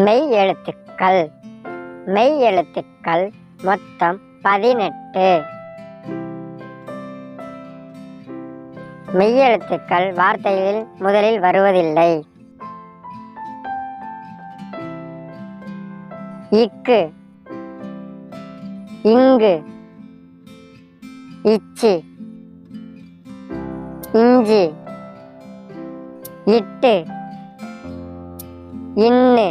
மெய் எழுத்துக்கள். மெய் எழுத்துக்கள் மொத்தம் 18. மெய்யெழுத்துக்கள் வார்த்தையில் முதலில் வருவதில்லை. இக்கு, இங்கு, இச்சு, இஞ்சி, இட்டு, இன்னு,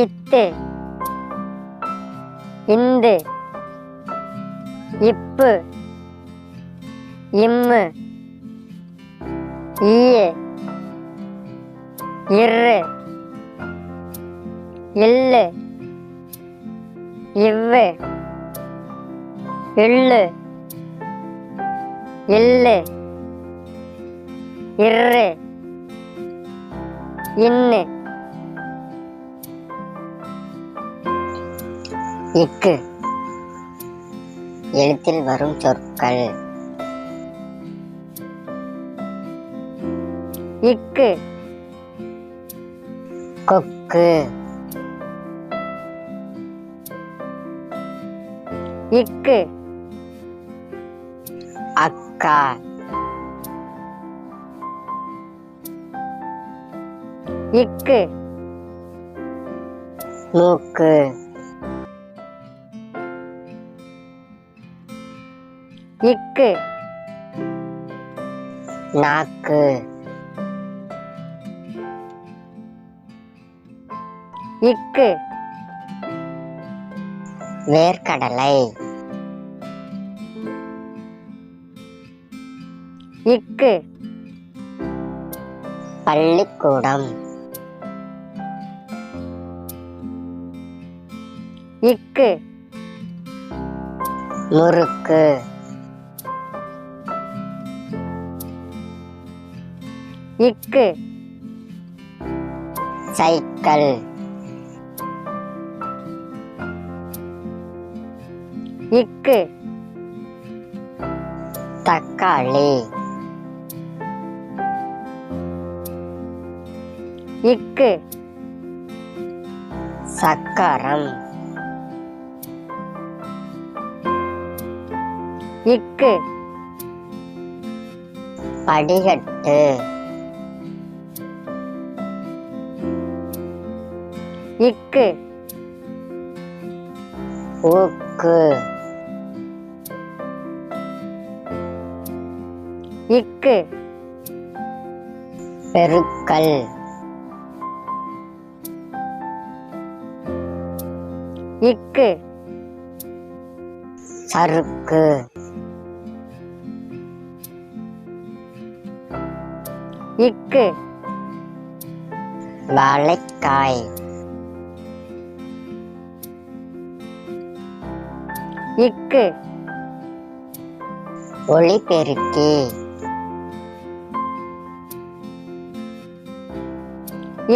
இத்து, இந்து, இப்பு, இம்மு, ஈய, இரு, இல்லு, இவ்வு, எள்ளு, எள்ளு, இரு, இன்னு. இக்கு எழுத்தில் வரும் சொற்கள். இக்கு கொக்கு, இக்கு அக்கா, இக்கு மூக்கு, இக்கு நாக்கு, இக்கு வேர்க்கடலை, இக்கு பள்ளிக்கூடம், இக்கு முறுக்கு, இக்கு சைக்கிள், இக்கு தக்காளி, இக்கு சக்கரம், இக்கு படிகட்டு, இக்கு ஊக்கு, இக்கு பெருக்கல், இக்கு சறுக்கு, இக்கு வாழைக்காய், இக்கு ஒளிபெருக்கி,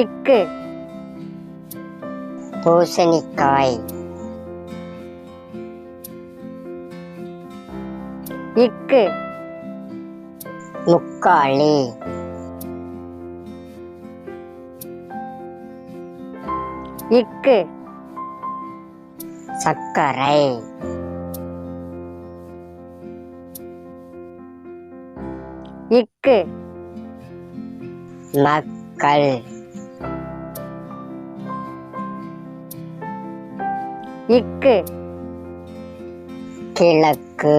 இக்கு பூசணிக்காய், இக்கு முக்காளி, இக்கு சர்க்கரை, இக்கு மக்கள், இக்கு கிழக்கு.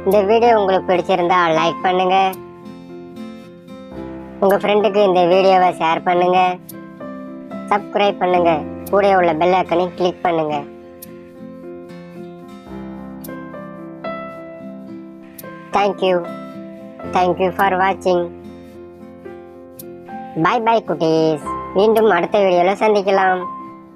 இந்த வீடியோ உங்களுக்கு பிடிச்சிருந்தா லைக் பண்ணுங்க, உங்க ஃப்ரெண்டுக்கு இந்த வீடியோவை ஷேர் பண்ணுங்க, சப்ஸ்கிரைப் பண்ணுங்க, கூட உள்ள பெல் ஐகானை கிளிக் பண்ணுங்க. Thank you for watching. Bye bye குட்டீஸ். மீண்டும் அடுத்த வீடியோல சந்திக்கலாம்.